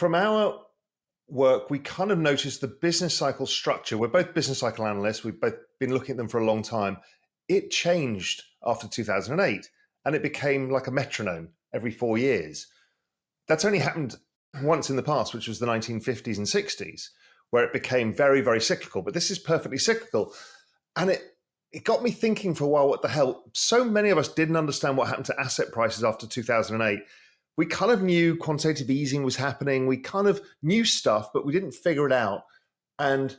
from our work, we kind of noticed the business cycle structure. We're both business cycle analysts. We've both been looking at them for a long time. It changed after 2008, and it became like a metronome every 4 years. That's only happened once in the past, which was the 1950s and 60s, where it became very, very cyclical. But this is perfectly cyclical. And it got me thinking for a while, what the hell? So many of us didn't understand what happened to asset prices after 2008. We kind of knew quantitative easing was happening. We kind of knew stuff, but we didn't figure it out. And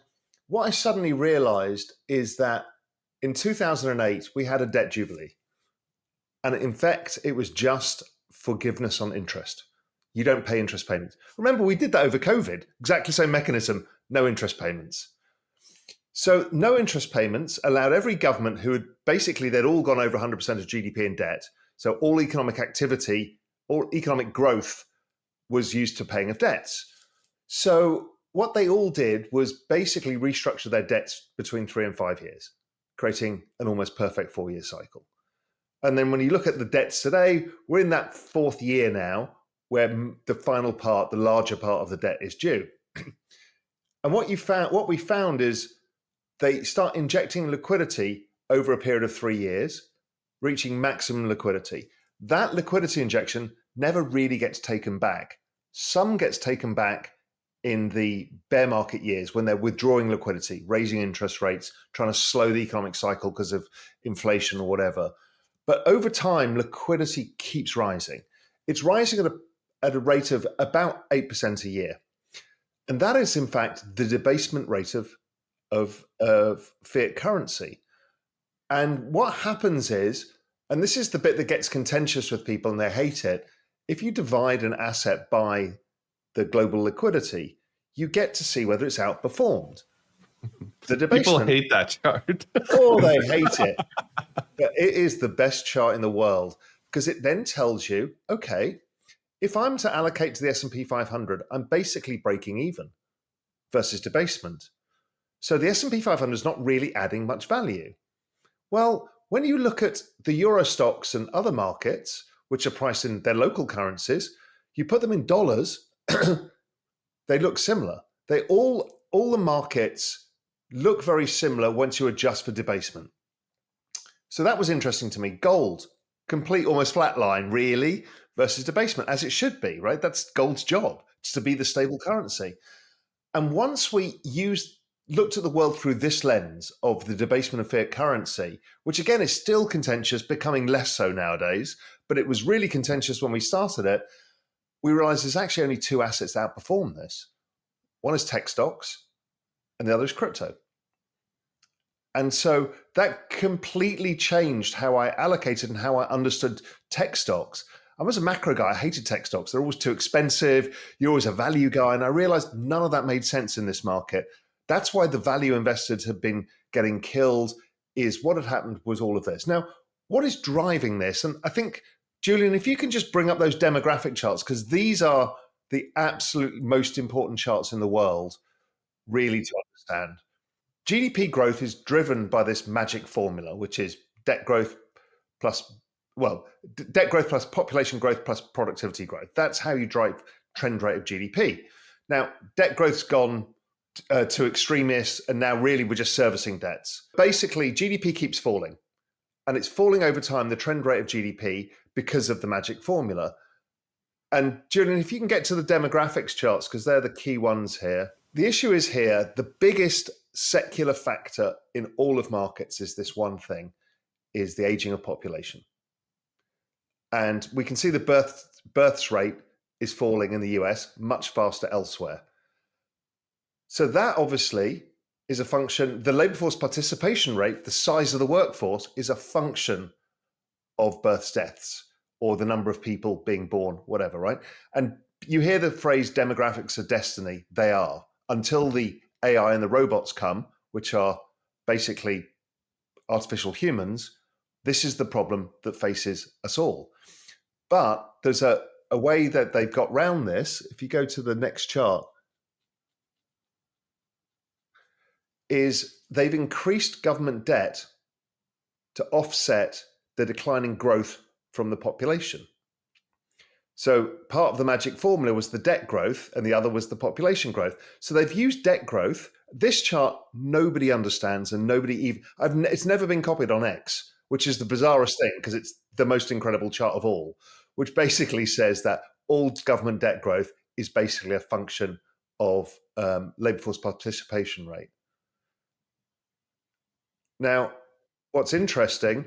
what I suddenly realized is that in 2008, we had a debt jubilee. And in fact, it was just forgiveness on interest. You don't pay interest payments. Remember, we did that over COVID. Exactly same mechanism, no interest payments. So no interest payments allowed every government who had basically, they'd all gone over 100% of GDP in debt. So all economic activity, all economic growth was used to paying of debts. So what they all did was basically restructure their debts between 3 and 5 years, creating an almost perfect 4-year cycle. And then when you look at the debts today, we're in that 4th year now where the final part, the larger part of the debt is due. And what we found is they start injecting liquidity over a period of 3 years, reaching maximum liquidity. That liquidity injection never really gets taken back. Some gets taken back in the bear market years when they're withdrawing liquidity, raising interest rates, trying to slow the economic cycle because of inflation or whatever. But over time, liquidity keeps rising. It's rising at a rate of about 8% a year. And that is, in fact, the debasement rate of fiat currency. And what happens is, and this is the bit that gets contentious with people and they hate it, if you divide an asset by the global liquidity, you get to see whether it's outperformed. The debasement, people hate that chart. Oh, they hate it. But it is the best chart in the world because it then tells you, okay, if I'm to allocate to the S&P 500, I'm basically breaking even versus debasement. So the S&P 500 is not really adding much value. Well, when you look at the Euro stocks and other markets, which are priced in their local currencies, you put them in dollars, they look similar. All the markets look very similar once you adjust for debasement. So that was interesting to me. Gold, complete almost flat line, really, versus debasement, as it should be, right? That's gold's job. It's to be the stable currency. And once we looked at the world through this lens of the debasement of fiat currency, which again is still contentious, becoming less so nowadays, but it was really contentious when we started it, we realized there's actually only 2 assets that outperform this. One is tech stocks and the other is crypto. And so that completely changed how I allocated and how I understood tech stocks. I was a macro guy. I hated tech stocks. They're always too expensive. You're always a value guy. And I realized none of that made sense in this market. That's why the value investors have been getting killed, is what had happened was all of this. Now, what is driving this? And I think, Julian, if you can just bring up those demographic charts, because these are the absolute most important charts in the world, really, to understand. GDP growth is driven by this magic formula, which is debt growth plus population growth plus productivity growth. That's how you drive trend rate of GDP. Now, debt growth's gone to extremists, and now really we're just servicing debts. Basically, GDP keeps falling, and it's falling over time, the trend rate of GDP, because of the magic formula. And Julian, if you can get to the demographics charts, because they're the key ones here. The issue is here, the biggest secular factor in all of markets is this one thing, is the aging of population. And we can see the births rate is falling in the US, much faster elsewhere. So that obviously is a function, the labor force participation rate, the size of the workforce, is a function of births, deaths, or the number of people being born, whatever, right? And you hear the phrase demographics are destiny. They are, until the AI and the robots come, which are basically artificial humans. This is the problem that faces us all. But there's a way that they've got around this. If you go to the next chart, is they've increased government debt to offset the declining growth from the population. So part of the magic formula was the debt growth and the other was the population growth. So they've used debt growth. This chart nobody understands and it's never been copied on X, which is the bizarrest thing because it's the most incredible chart of all, which basically says that all government debt growth is basically a function of labour force participation rate. Now, what's interesting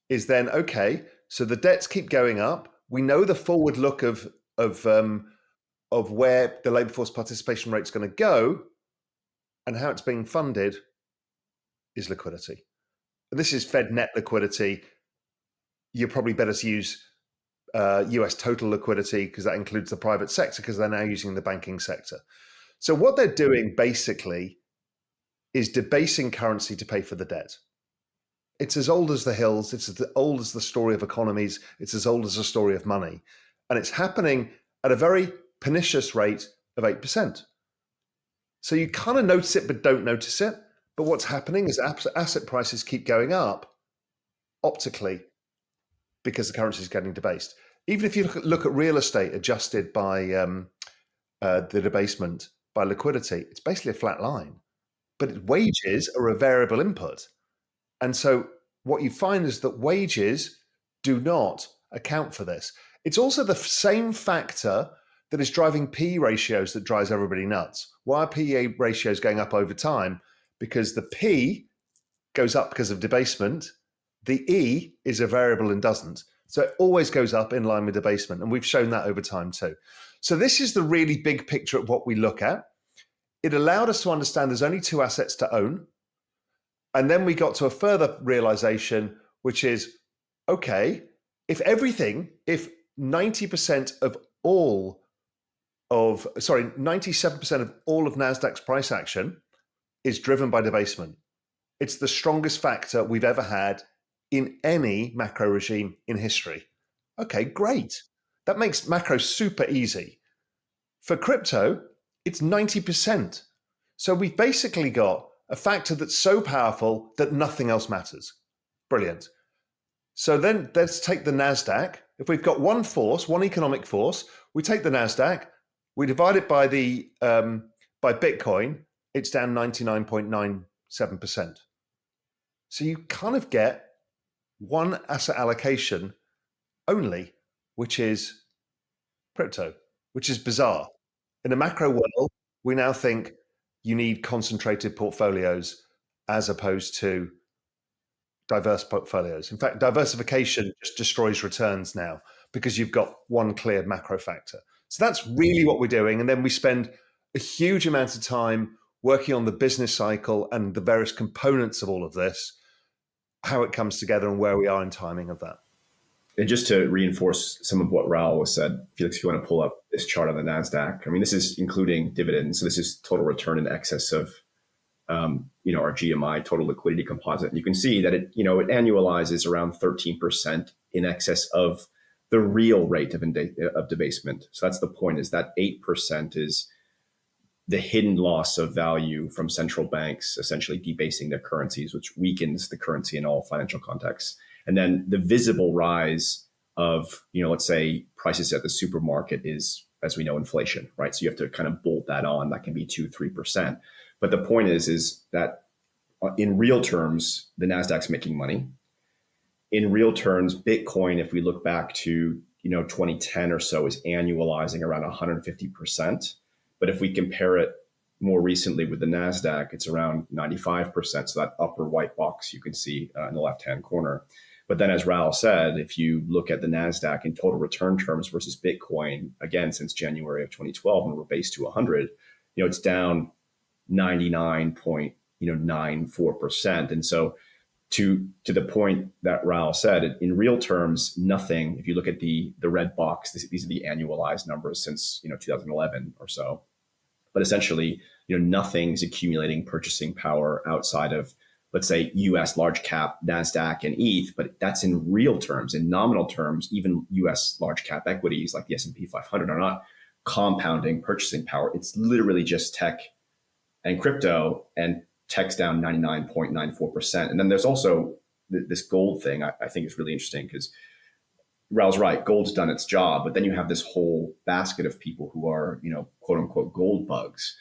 is then, okay, so the debts keep going up. We know the forward look of where the labour force participation rate is going to go, and how it's being funded is liquidity. And this is Fed net liquidity. You're probably better to use US total liquidity because that includes the private sector because they're now using the banking sector. So what they're doing basically is debasing currency to pay for the debt. It's as old as the hills. It's as old as the story of economies. It's as old as the story of money. And it's happening at a very pernicious rate of 8%. So you kind of notice it, but don't notice it. But what's happening is asset prices keep going up optically because the currency is getting debased. Even if you look at real estate adjusted by the debasement by liquidity, it's basically a flat line. But wages are a variable input. And so what you find is that wages do not account for this. It's also the same factor that is driving PE ratios that drives everybody nuts. Why are PE ratios going up over time? Because the P goes up because of debasement. The E is a variable and doesn't. So it always goes up in line with debasement. And we've shown that over time too. So this is the really big picture of what we look at. It allowed us to understand there's only two assets to own. And then we got to a further realization, which is, okay, if 97% of all of NASDAQ's price action is driven by debasement. It's the strongest factor we've ever had in any macro regime in history. Okay, great. That makes macro super easy. For crypto, it's 90%. So we've basically got a factor that's so powerful that nothing else matters. Brilliant. So then let's take the NASDAQ. If we've got one economic force, we take the NASDAQ, we divide it by by Bitcoin, it's down 99.97%. So you kind of get one asset allocation only, which is crypto, which is bizarre. In a macro world, we now think you need concentrated portfolios as opposed to diverse portfolios. In fact, diversification just destroys returns now because you've got one clear macro factor. So that's really what we're doing. And then we spend a huge amount of time working on the business cycle and the various components of all of this, how it comes together and where we are in timing of that. And just to reinforce some of what Raoul was said, Felix, if you want to pull up this chart on the NASDAQ, I mean, this is including dividends. So this is total return in excess of, our GMI, total liquidity composite. And you can see that it annualizes around 13% in excess of the real rate of debasement. So that's the point, is that 8% is the hidden loss of value from central banks essentially debasing their currencies, which weakens the currency in all financial contexts. And then the visible rise of, let's say prices at the supermarket is, as we know, inflation, right? So you have to kind of bolt that on. That can be 2-3%. But the point is that in real terms, the NASDAQ's making money. In real terms, Bitcoin, if we look back to, 2010 or so, is annualizing around 150%. But if we compare it more recently with the NASDAQ, it's around 95%. So that upper white box you can see in the left-hand corner. But then, as Raoul said, if you look at the NASDAQ in total return terms versus Bitcoin, again, since January of 2012, when we're based to 100, it's down 99.94%. And so to the point that Raoul said, in real terms, nothing, if you look at the red box, these are the annualized numbers since 2011 or so. But essentially, nothing's accumulating purchasing power outside of, let's say, US large cap, NASDAQ and ETH, but that's in real terms. In nominal terms, even US large cap equities like the S&P 500 are not compounding purchasing power. It's literally just tech and crypto, and tech's down 99.94%. And then there's also this gold thing I think is really interesting, because Raul's right. Gold's done its job, but then you have this whole basket of people who are, quote unquote, gold bugs.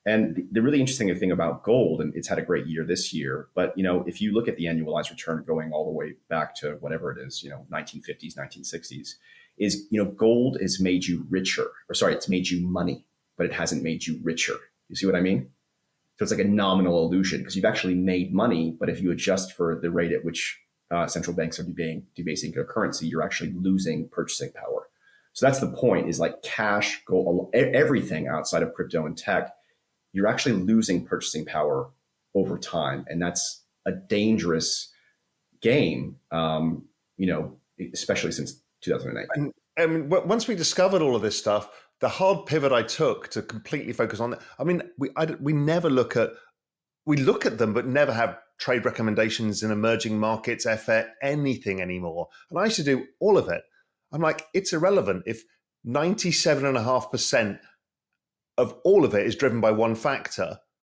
And the really interesting thing about gold, and it's had a great year this year, but if you look at the annualized return going all the way back to whatever it is, 1950s, 1960s, is gold has made you richer, or sorry, it's made you money, but it hasn't made you richer. You see what I mean? So it's like a nominal illusion because you've actually made money, but if you adjust for the rate at which central banks are debasing their currency, you're actually losing purchasing power. So that's the point, is like cash, gold, everything outside of crypto and tech, you're actually losing purchasing power over time. And that's a dangerous game, especially since 2008. And once we discovered all of this stuff, the hard pivot I took to completely focus on it, we never look at them, but never have trade recommendations in emerging markets, FX, anything anymore. And I used to do all of it. I'm like, it's irrelevant if 97.5% of all of it is driven by one factor.